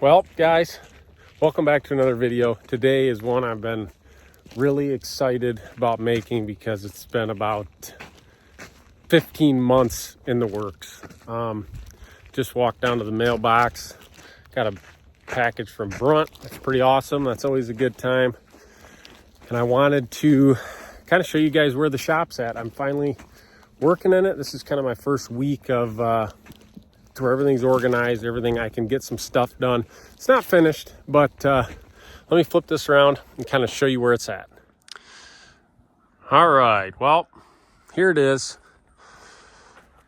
Well, guys, welcome back to another video. Today is one I've been really excited about making because it's been about 15 months in the works. Just walked down to the mailbox, got a package from Brunt. That's pretty awesome. That's always a good time. And I wanted to kind of show you guys where the shop's at. I'm finally working in it. This is kind of my first week of to where everything's organized, everything. I can get some stuff done. It's not finished, but let me flip this around and kind of show you where it's at. All right, well, here it is.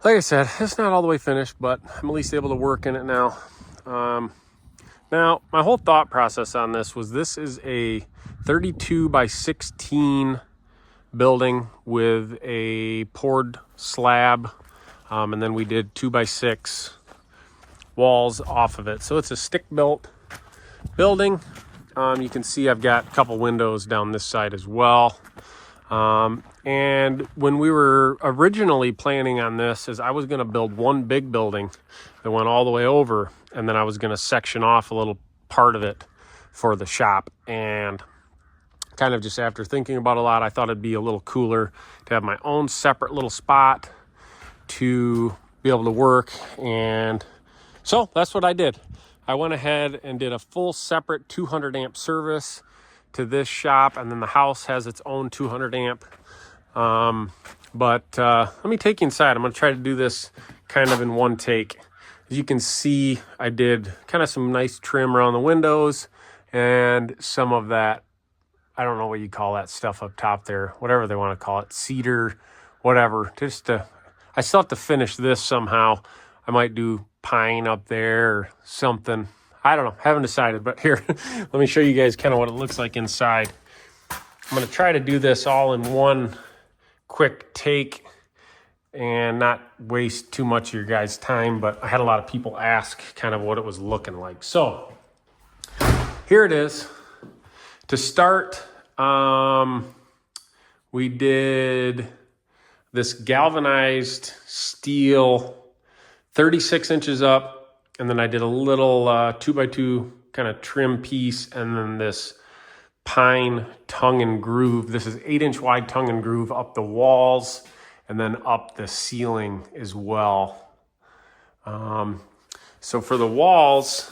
Like I said, it's not all the way finished, but I'm at least able to work in it now. Now, my whole thought process on this is a 32 by 16 building with a poured slab, and then we did 2 by 6 walls off of it. So it's a stick-built building. You can see I've got a couple windows down this side as well. And when we were originally planning on this, is I was going to build one big building that went all the way over, and then I was going to section off a little part of it for the shop. And kind of just after thinking about a lot, I thought it'd be a little cooler to have my own separate little spot to be able to work. And so that's what I did. I went ahead and did a full separate 200 amp service to this shop, and then the house has its own 200 amp. But let me take you inside. I'm going to try to do this kind of in one take. As you can see, I did kind of some nice trim around the windows and some of that, I don't know what you call that stuff up top there, whatever they want to call it, cedar, whatever. I still have to finish this somehow. I might do pine up there or something. I don't know, haven't decided, but here, let me show you guys kind of what it looks like inside. I'm going to try to do this all in one quick take and not waste too much of your guys' time, but I had a lot of people ask kind of what it was looking like. So here it is. To start, we did this galvanized steel 36 inches up, and then I did a little 2x2 kind of trim piece, and then this pine tongue and groove. This is 8-inch wide tongue and groove up the walls and then up the ceiling as well. So for the walls,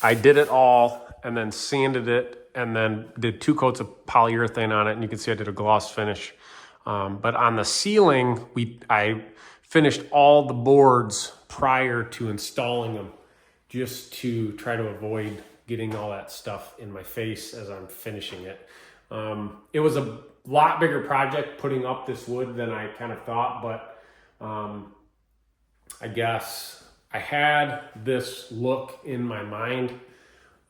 I did it all and then sanded it and then did 2 coats of polyurethane on it, and you can see I did a gloss finish. But on the ceiling, I finished all the boards prior to installing them, just to try to avoid getting all that stuff in my face as I'm finishing it. It was a lot bigger project putting up this wood than I kind of thought, but I guess I had this look in my mind,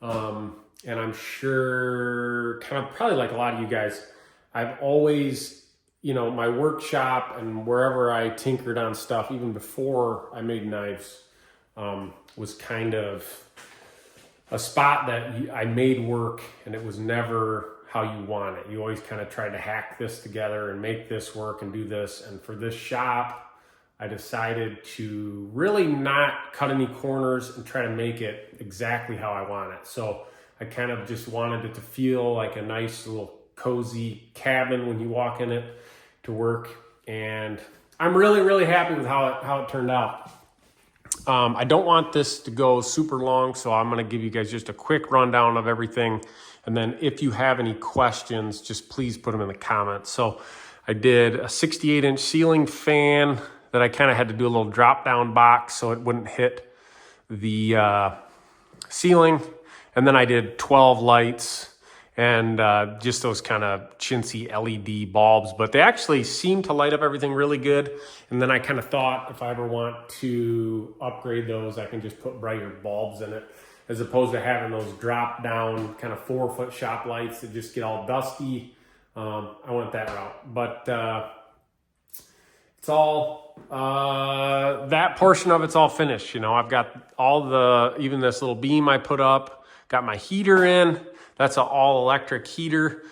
and I'm sure kind of probably like a lot of you guys, I've always, my workshop and wherever I tinkered on stuff, even before I made knives, was kind of a spot that I made work, and it was never how you want it. You always kind of tried to hack this together and make this work and do this. And for this shop, I decided to really not cut any corners and try to make it exactly how I want it. So I kind of just wanted it to feel like a nice little cozy cabin when you walk in it to work. And I'm really, really happy with how it turned out. I don't want this to go super long, so I'm going to give you guys just a quick rundown of everything. And then if you have any questions, just please put them in the comments. So I did a 68-inch ceiling fan that I kind of had to do a little drop-down box so it wouldn't hit the ceiling. And then I did 12 lights and just those kind of chintzy LED bulbs, but they actually seem to light up everything really good. And then I kind of thought if I ever want to upgrade those, I can just put brighter bulbs in it, as opposed to having those drop down kind of 4-foot shop lights that just get all dusty. I went that route, but it's all, that portion of it's all finished. I've got all even this little beam I put up, got my heater in. That's an all-electric heater,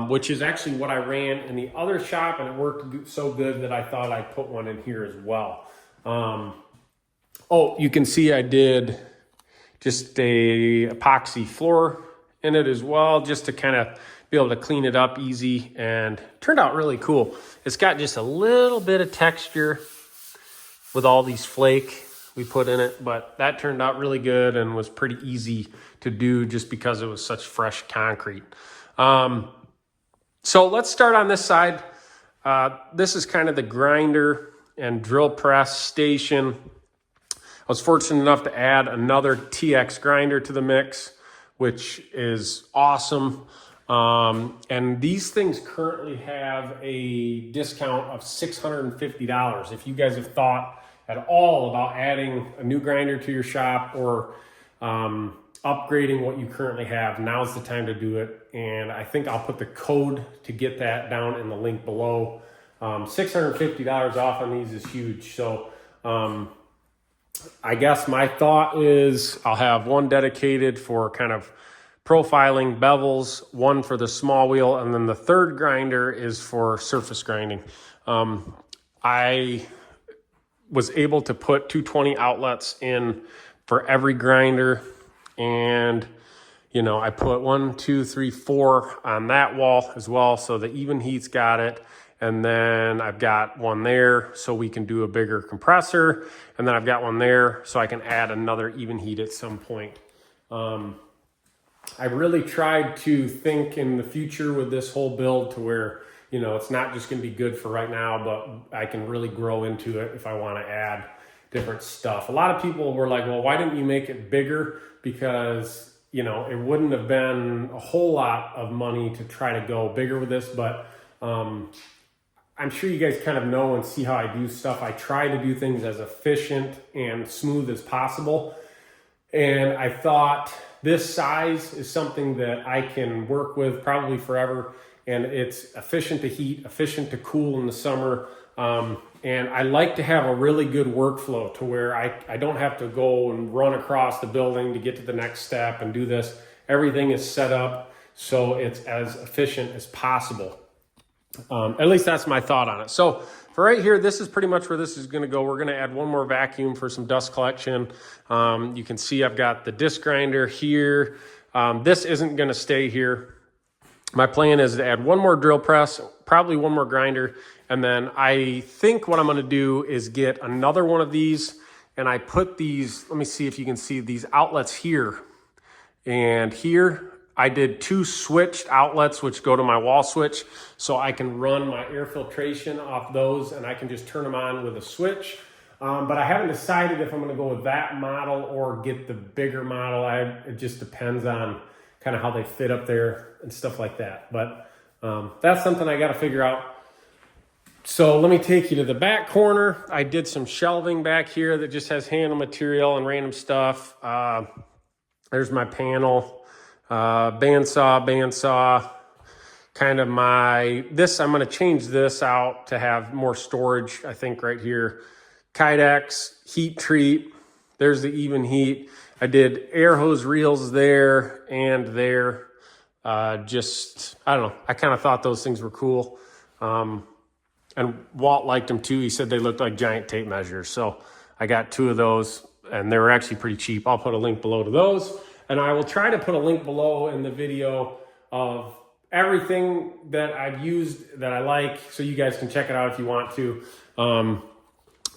which is actually what I ran in the other shop, and it worked so good that I thought I'd put one in here as well. Oh, you can see I did just a epoxy floor in it as well, just to kind of be able to clean it up easy, and turned out really cool. It's got just a little bit of texture with all these flake we put in it, but that turned out really good and was pretty easy to do just because it was such fresh concrete. So let's start on this side. This is kind of the grinder and drill press station. I was fortunate enough to add another TX grinder to the mix, which is awesome. And these things currently have a discount of $650. If you guys have thought at all about adding a new grinder to your shop or upgrading what you currently have, now's the time to do it. And I think I'll put the code to get that down in the link below. $650 off on these is huge. So I guess my thought is I'll have one dedicated for kind of profiling bevels, one for the small wheel, and then the third grinder is for surface grinding. I was able to put 220 outlets in for every grinder, and I put 1, 2, 3, 4 on that wall as well, so the even heat's got it. And then I've got one there so we can do a bigger compressor, and then I've got one there so I can add another even heat at some point. I really tried to think in the future with this whole build to where, it's not just going to be good for right now, but I can really grow into it if I want to add different stuff. A lot of people were like, well, why didn't you make it bigger? Because, it wouldn't have been a whole lot of money to try to go bigger with this, but I'm sure you guys kind of know and see how I do stuff. I try to do things as efficient and smooth as possible. And I thought this size is something that I can work with probably forever. And it's efficient to heat, efficient to cool in the summer. And I like to have a really good workflow to where I don't have to go and run across the building to get to the next step and do this. Everything is set up so it's as efficient as possible. At least that's my thought on it. So for right here, this is pretty much where this is going to go. We're going to add one more vacuum for some dust collection. You can see I've got the disc grinder here. This isn't going to stay here. My plan is to add one more drill press, probably one more grinder. And then I think what I'm going to do is get another one of these, and I put these, let me see if you can see these outlets here and here. I did 2 switched outlets, which go to my wall switch, so I can run my air filtration off those, and I can just turn them on with a switch. But I haven't decided if I'm going to go with that model or get the bigger model. It just depends on kind of how they fit up there and stuff like that. But that's something I got to figure out. So let me take you to the back corner. I did some shelving back here that just has handle material and random stuff. There's my panel. Bandsaw, kind of I'm going to change this out to have more storage, I think, right here. Kydex, heat treat, there's the even heat. I did air hose reels there and there. I don't know, I kind of thought those things were cool. And Walt liked them too. He said they looked like giant tape measures. So I got 2 of those, and they were actually pretty cheap. I'll put a link below to those. And I will try to put a link below in the video of everything that I've used that I like, so you guys can check it out if you want to.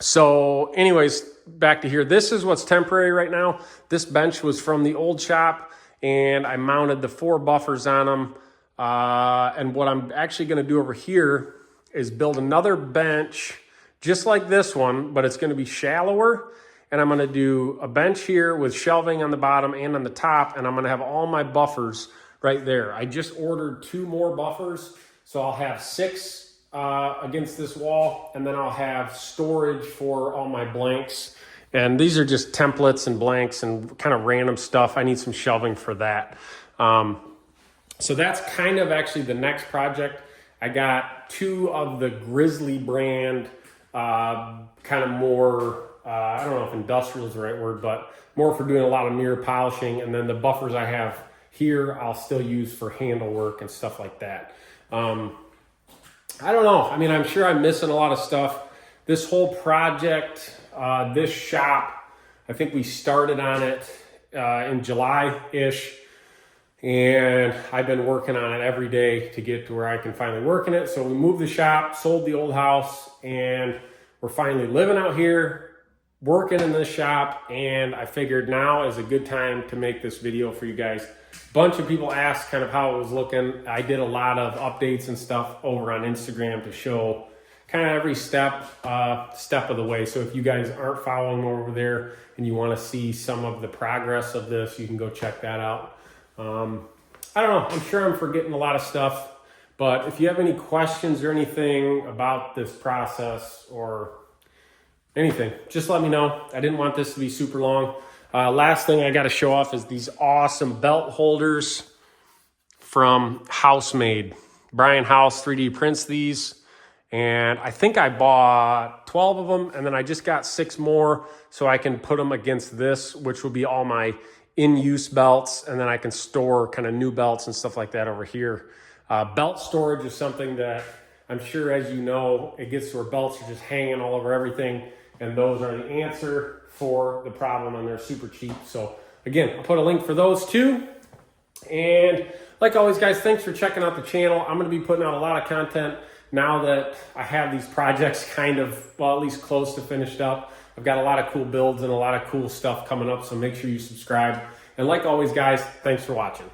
So anyways, back to here. This is what's temporary right now. This bench was from the old shop, and I mounted the 4 buffers on them. And what I'm actually going to do over here is build another bench just like this one, but it's going to be shallower. And I'm going to do a bench here with shelving on the bottom and on the top, and I'm going to have all my buffers right there. I just ordered 2 more buffers, so I'll have 6 against this wall, and then I'll have storage for all my blanks. And these are just templates and blanks and kind of random stuff. I need some shelving for that. So that's kind of actually the next project. I got 2 of the Grizzly brand, kind of more... I don't know if industrial is the right word, but more for doing a lot of mirror polishing. And then the buffers I have here, I'll still use for handle work and stuff like that. I don't know. I mean, I'm sure I'm missing a lot of stuff. This whole project, this shop, I think we started on it in July-ish. And I've been working on it every day to get to where I can finally work in it. So we moved the shop, sold the old house, and we're finally living out here, working in this shop. And I figured now is a good time to make this video for you guys. A bunch of people asked kind of how it was looking. I did a lot of updates and stuff over on Instagram to show kind of every step of the way. So if you guys aren't following over there and you want to see some of the progress of this, you can go check that out. I don't know, I'm sure I'm forgetting a lot of stuff, but if you have any questions or anything about this process or anything, just let me know. I didn't want this to be super long. Last thing I got to show off is these awesome belt holders from Housemade. Brian House 3D prints these, and I think I bought 12 of them, and then I just got 6 more so I can put them against this, which will be all my in-use belts, and then I can store kind of new belts and stuff like that over here. Belt storage is something that I'm sure, as you know, it gets to where belts are just hanging all over everything, and those are the answer for the problem, and they're super cheap. So again, I'll put a link for those too. And like always, guys, thanks for checking out the channel. I'm going to be putting out a lot of content now that I have these projects kind of, well, at least close to finished up. I've got a lot of cool builds and a lot of cool stuff coming up, so make sure you subscribe. And like always, guys, thanks for watching.